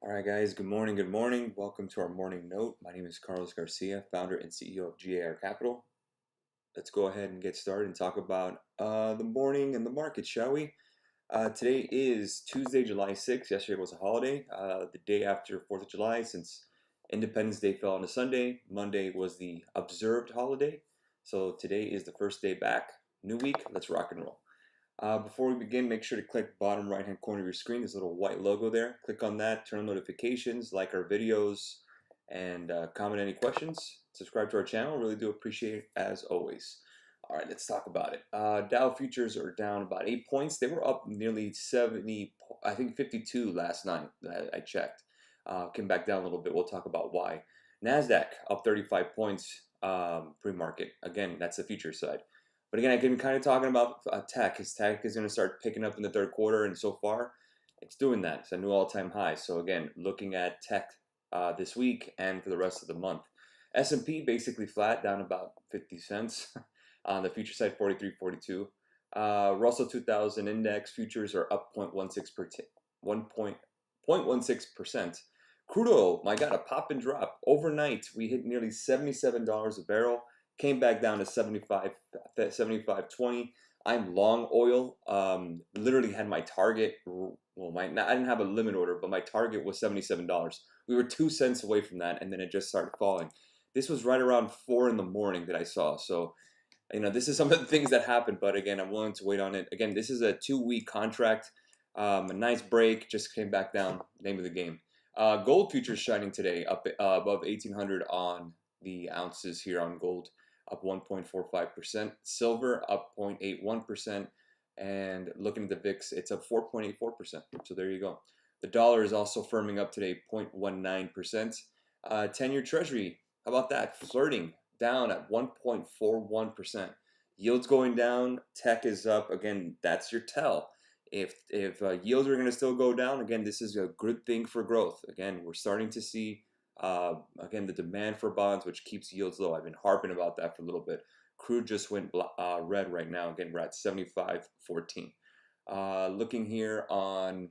All right, guys, good morning. Good morning. Welcome to our morning note. My name is Carlos Garcia, founder and CEO of G.A.R Capital. Let's go ahead and get started and talk about the morning and the market, shall we? Today is Tuesday, July 6th. Yesterday was a holiday, the day after 4th of July, since Independence Day fell on a Sunday. Monday was the observed holiday. So today is the first day back. New week, let's rock and roll. Before we begin, make sure to click bottom right hand corner of your screen. There's a little white logo there. Click on that, turn on notifications, like our videos, and comment any questions. Subscribe to our channel. Really do appreciate it as always. All right, let's talk about it. Dow futures are down about 8 points. They were up nearly 70, I think 52 last night that I checked. Came back down a little bit. We'll talk about why. NASDAQ up 35 points pre-market. Again, that's the future side. But again, I've been kind of talking about tech. His tech is going to start picking up in the third quarter, and so far, it's doing that. It's a new all-time high. So again, looking at tech this week and for the rest of the month. S&P basically flat, down about 50 cents. On the future side, 43.42. Russell 2000 index futures are up 0.16%. Crude oil, my God, a pop and drop. Overnight, we hit nearly $77 a barrel. Came back down to 75.20. I'm long oil. Literally had my target. Well, I didn't have a limit order, but my target was $77. We were 2 cents away from that, and then it just started falling. This was right around 4 in the morning that I saw. So, this is some of the things that happened. But again, I'm willing to wait on it. Again, this is a 2-week contract. A nice break. Just came back down. Name of the game. Gold futures shining today, up above 1,800 on the ounces here on gold. Up 1.45%. Silver up 0.81%. And looking at the VIX, it's up 4.84%. So there you go. The dollar is also firming up today, 0.19%. 10-year Treasury, how about that? Flirting down at 1.41%. Yields going down. Tech is up. Again, that's your tell. If yields are going to still go down, again, this is a good thing for growth. Again, we're starting to see again, the demand for bonds, which keeps yields low. I've been harping about that for a little bit. Crude just went red right now. Again, we're at 75.14. Looking here on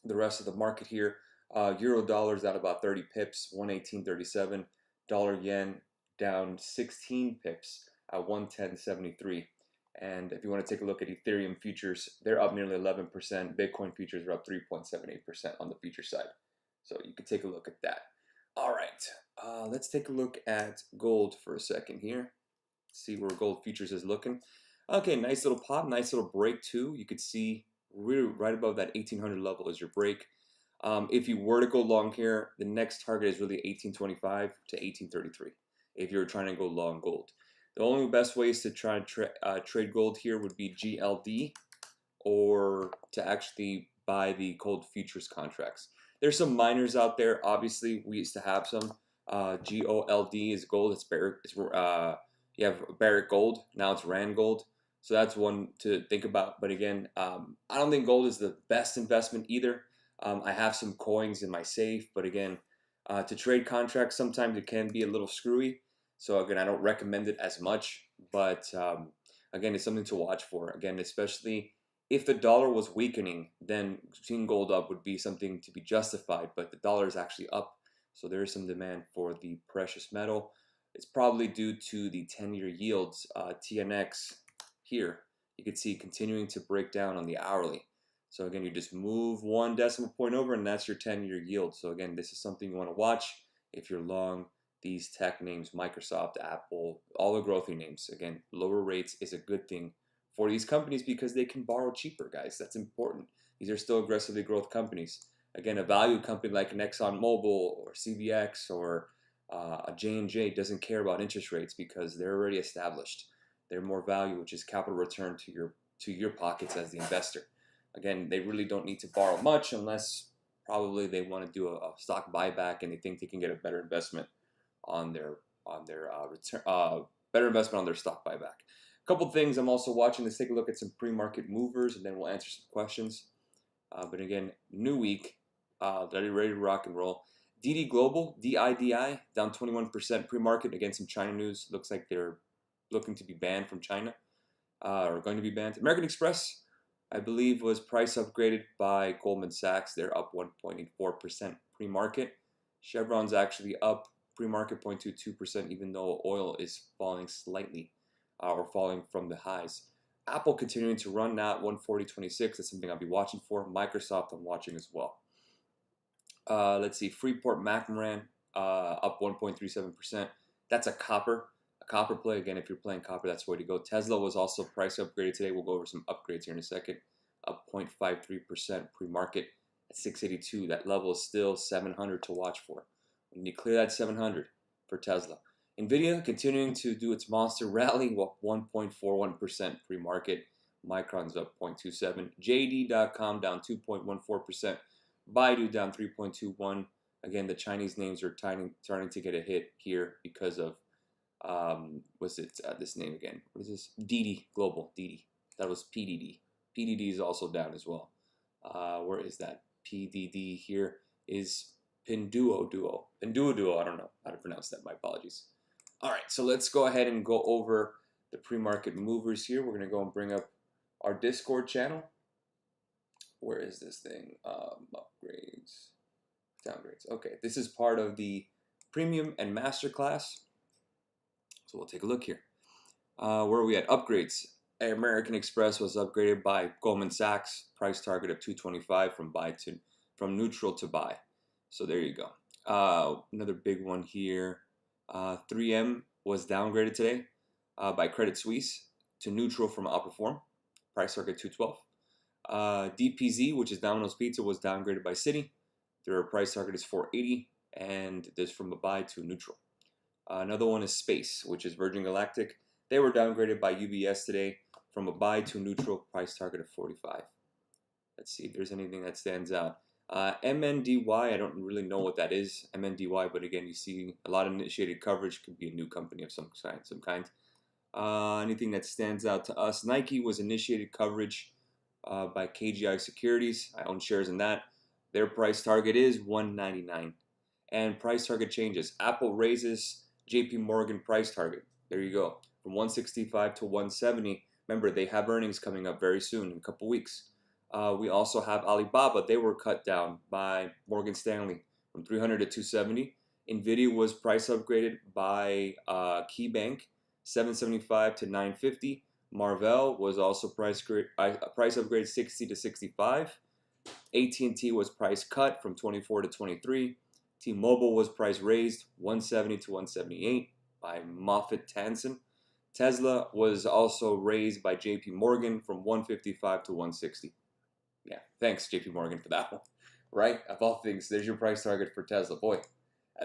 the rest of the market here, euro dollar's at about 30 pips, 118.37. Dollar yen down 16 pips at 110.73. And if you want to take a look at Ethereum futures, they're up nearly 11%. Bitcoin futures are up 3.78% on the future side. So you can take a look at that. All right, let's take a look at gold for a second here. See where gold futures is looking. Okay, nice little pop, nice little break too. You could see really right above that 1,800 level is your break. If you were to go long here, the next target is really 1825 to 1833 if you're trying to go long gold. The only best ways to try and trade gold here would be GLD or to actually buy the gold futures contracts. There's some miners out there. Obviously, we used to have some. GOLD is gold. It's Barrick. You have Barrick Gold. Now it's Rand Gold. So that's one to think about. But again, I don't think gold is the best investment either. I have some coins in my safe, but again, to trade contracts, sometimes it can be a little screwy. So again, I don't recommend it as much. But again, it's something to watch for. Again, especially if the dollar was weakening, then seeing gold up would be something to be justified, but the dollar is actually up, so there is some demand for the precious metal. It's probably due to the 10-year yields. TNX here, you can see continuing to break down on the hourly. So again, you just move 1 decimal point over, and that's your 10-year yield. So again, this is something you want to watch if you're long these tech names, Microsoft, Apple, all the growthy names. Again, lower rates is a good thing for these companies because they can borrow cheaper, guys. That's important. These are still aggressively growth companies. Again, a value company like an ExxonMobil or CVX or a J&J doesn't care about interest rates because they're already established. They're more value, which is capital return to your pockets as the investor. Again, they really don't need to borrow much unless probably they want to do a stock buyback and they think they can get a better investment on their return, better investment on their stock buyback. A couple things I'm also watching. Let's take a look at some pre-market movers, and then we'll answer some questions. But again, new week, ready to rock and roll. DD Global, DIDI, down 21% pre-market. Again, some China news. Looks like they're looking to be banned from China, or going to be banned. American Express I believe was price upgraded by Goldman Sachs. They're up 1.84% pre-market. Chevron's actually up pre-market 0.22%, even though oil is falling slightly or falling from the highs. Apple continuing to run now at 140.26. That's something I'll be watching for. Microsoft I'm watching as well. Let's see, Freeport McMoran up 1.37%. That's a copper play. Again, if you're playing copper, that's the way to go. Tesla was also price upgraded today. We'll go over some upgrades here in a second. Up 0.53% pre-market at 682. That level is still 700 to watch for. We need to clear that 700 for Tesla. Nvidia continuing to do its monster rally, up 1.41% pre-market. Micron's up 0.27. JD.com down 2.14%. Baidu down 3.21. Again, the Chinese names are starting to get a hit here because of what's it? This name again? What is this? Didi Global. Didi. That was PDD. PDD is also down as well. Where is that? PDD here is Pinduoduo. Pinduoduo. I don't know how to pronounce that. My apologies. All right, so let's go ahead and go over the pre-market movers here. We're gonna go and bring up our Discord channel. Where is this thing? Upgrades, downgrades. Okay, this is part of the premium and masterclass. So we'll take a look here. Where are we at? Upgrades. American Express was upgraded by Goldman Sachs. Price target of 225 from neutral to buy. So there you go. Another big one here. 3M was downgraded today by Credit Suisse to neutral from outperform. Price target 212. DPZ, which is Domino's Pizza, was downgraded by Citi. Their price target is 480, and this from a buy to neutral. Another one is Space, which is Virgin Galactic. They were downgraded by UBS today from a buy to neutral, price target of 45. Let's see if there's anything that stands out. MNDY, I don't really know what that is, MNDY, but again, you see a lot of initiated coverage. Could be a new company of some kind. Anything that stands out to us? Nike was initiated coverage by KGI Securities. I own shares in that. Their price target is 199, and price target changes. Apple raises JP Morgan price target. There you go, from 165 to 170. Remember, they have earnings coming up very soon in a couple weeks. We also have Alibaba. They were cut down by Morgan Stanley from 300 to 270. Nvidia was price upgraded by KeyBank, 775 to 950. Marvell was also price upgrade 60 to 65. AT&T was price cut from 24 to 23. T-Mobile was price raised 170 to 178 by MoffettNathanson. Tesla was also raised by JP Morgan from 155 to 160. Yeah, thanks JP Morgan for that one. Right? Of all things, there's your price target for Tesla. Boy,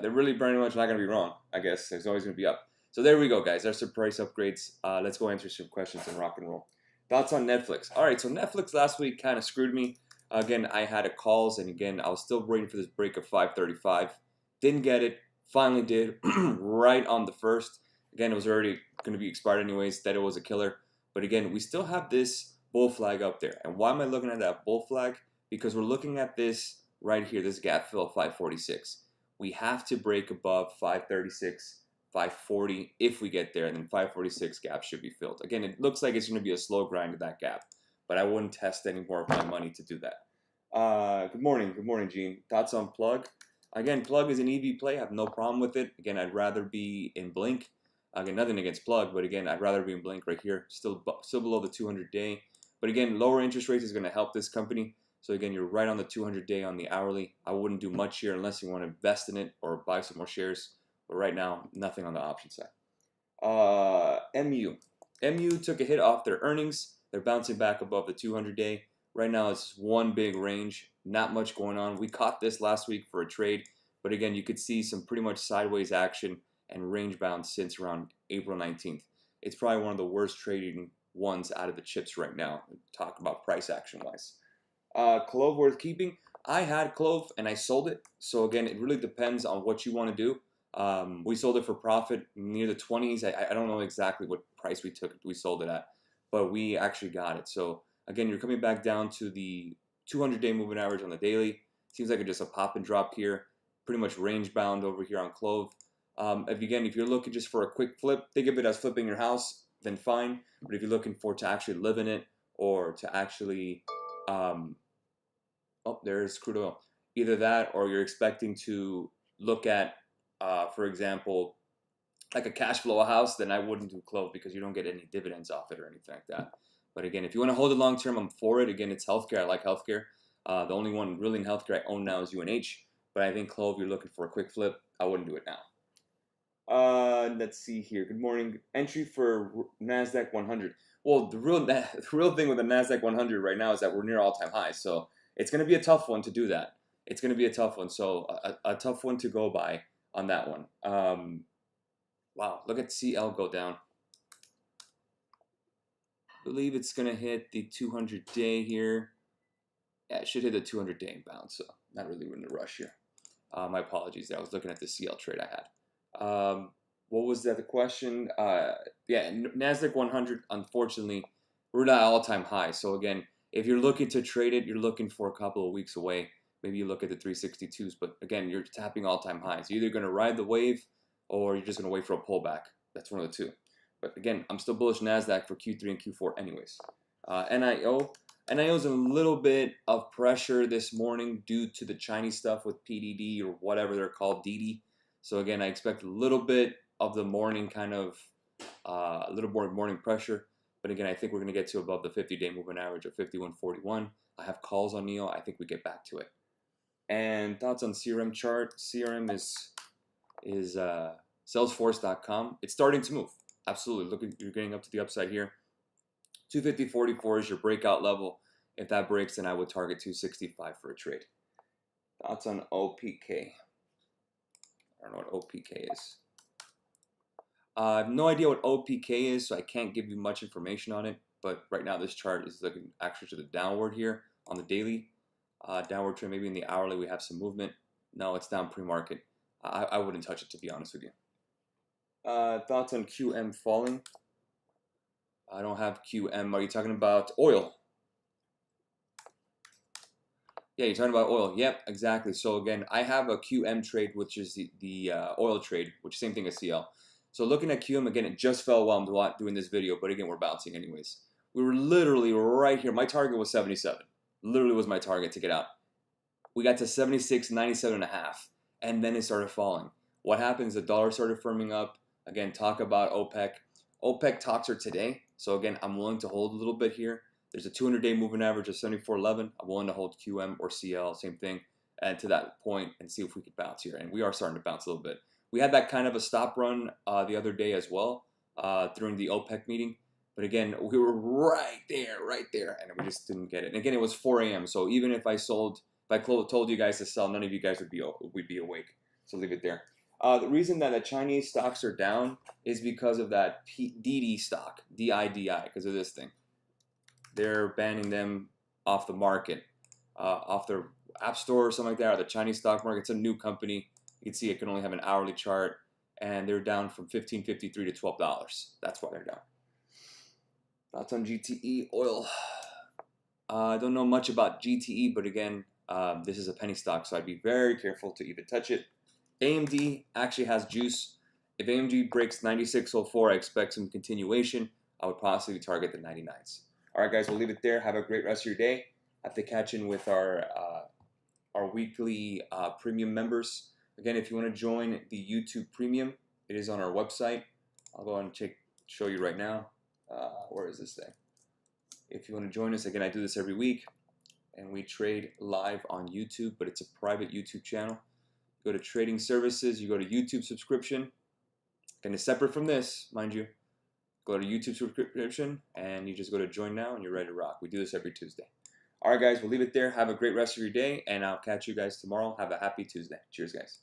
they're really pretty much not going to be wrong. I guess there's always going to be up. So there we go, guys. There's some price upgrades. Let's go answer some questions and rock and roll. Thoughts on Netflix? All right, so Netflix last week kind of screwed me. Again, I had a calls, and again, I was still waiting for this break of 535. Didn't get it. Finally did right on the first. Again, it was already going to be expired anyways. That it was a killer. But again, we still have this bull flag up there. And why am I looking at that bull flag? Because we're looking at this right here, this gap fill of 546. We have to break above 536. 540 if we get there, and then 546 gap should be filled. Again, it looks like it's going to be a slow grind to that gap, but I wouldn't test any more of my money to do that. Good morning, Gene. Thoughts on Plug? Again, Plug is an EV play. I have no problem with it. Again, I'd rather be in Blink. Again, nothing against Plug, but again, I'd rather be in Blink right here, still below the 200-day. But again, lower interest rates is going to help this company. So again, you're right on the 200-day on the hourly. I wouldn't do much here unless you want to invest in it or buy some more shares. But right now, nothing on the option side. MU took a hit off their earnings. They're bouncing back above the 200-day. Right now, it's one big range. Not much going on. We caught this last week for a trade. But again, you could see some pretty much sideways action and range bound since around April 19th. It's probably one of the worst trading ones out of the chips right now. Talk about price action-wise. Clove worth keeping. I had Clove and I sold it. So again, it really depends on what you want to do. We sold it for profit near the 20s. I don't know exactly what price we sold it at, but we actually got it. So again, you're coming back down to the 200-day moving average on the daily. Seems like it's just a pop and drop here. Pretty much range bound over here on Clove. If you're looking just for a quick flip, think of it as flipping your house, then fine. But if you're looking to actually live in it or to actually, oh, there's crude oil. Either that, or you're expecting to look at, for example, like a cash flow house, then I wouldn't do clove because you don't get any dividends off it or anything like that. But again, if you want to hold it long term, I'm for it. Again, it's healthcare. I like healthcare. The only one really in healthcare I own now is UNH. But I think clove, you're looking for a quick flip. I wouldn't do it now. Let's see here. Good morning. Entry for Nasdaq 100. Well, the real thing with the Nasdaq 100 right now is that we're near all-time highs. So it's going to be a tough one to do that. It's going to be a tough one. So a tough one to go by on that one. Wow, look at CL go down. I believe it's going to hit the 200-day here. Yeah, it should hit the 200-day and bounce. So not really in the rush here. My apologies there. I was looking at the CL trade I had. What was that? The question? Yeah, Nasdaq 100. Unfortunately, we're at all-time high. So again, if you're looking to trade it, you're looking for a couple of weeks away. Maybe you look at the 362s, but again, you're tapping all-time highs. You're either going to ride the wave, or you're just going to wait for a pullback. That's one of the two. But again, I'm still bullish Nasdaq for Q3 and Q4, anyways. NIO is a little bit of pressure this morning due to the Chinese stuff with PDD or whatever they're called, DD. So again, I expect a little bit of the morning kind of, a little more morning pressure. But again, I think we're going to get to above the 50-day moving average of 51.41. I have calls on NEO. I think we get back to it. And thoughts on CRM chart. CRM is Salesforce.com. It's starting to move. Absolutely. Look, you're getting up to the upside here. 250.44 is your breakout level. If that breaks, then I would target 265 for a trade. Thoughts on OPK. I don't know what OPK is. I have no idea what OPK is, so I can't give you much information on it. But right now, this chart is looking actually to the downward here on the daily. Downward trend, maybe in the hourly, we have some movement. No, it's down pre-market. I wouldn't touch it, to be honest with you. Thoughts on QM falling? I don't have QM. Are you talking about oil? Yeah, you're talking about oil. Yep, exactly. So again, I have a QM trade, which is the oil trade, which is same thing as CL. So looking at QM, again, it just fell while I'm doing this video, but again, we're bouncing anyways. We were literally right here. My target was 77. Literally was my target to get out. We got to 76, 97.5, and then it started falling. What happens? The dollar started firming up. Again, talk about OPEC. OPEC talks are today. So again, I'm willing to hold a little bit here. There's a 200-day moving average of 74.11. I'm willing to hold QM or CL, same thing, and to that point and see if we could bounce here. And we are starting to bounce a little bit. We had that kind of a stop run the other day as well during the OPEC meeting. But again, we were right there, and we just didn't get it. And again, it was 4 a.m. So even if I sold, if I told you guys to sell, none of you guys would be awake. So leave it there. The reason that the Chinese stocks are down is because of that DD stock, DIDI, because of this thing. They're banning them off the market, off their app store or something like that, or the Chinese stock market. It's a new company. You can see it can only have an hourly chart, and they're down from $15.53 to $12. That's why they're down. Thoughts on GTE oil? I don't know much about GTE, but again, this is a penny stock, so I'd be very careful to even touch it. AMD actually has juice. If AMD breaks 96.04, I expect some continuation. I would possibly target the 99s. All right, guys, we'll leave it there. Have a great rest of your day. I have to catch in with our weekly premium members. Again, if you want to join the YouTube premium, it is on our website. I'll go and show you right now. Where is this thing? If you want to join us, again, I do this every week, and we trade live on YouTube, but it's a private YouTube channel. Go to trading services, you go to YouTube subscription, and it's separate from this, mind you. Go to YouTube subscription, and you just go to join now, and you're ready to rock. We do this every Tuesday. All right, guys, we'll leave it there. Have a great rest of your day, and I'll catch you guys tomorrow. Have a happy Tuesday. Cheers, guys.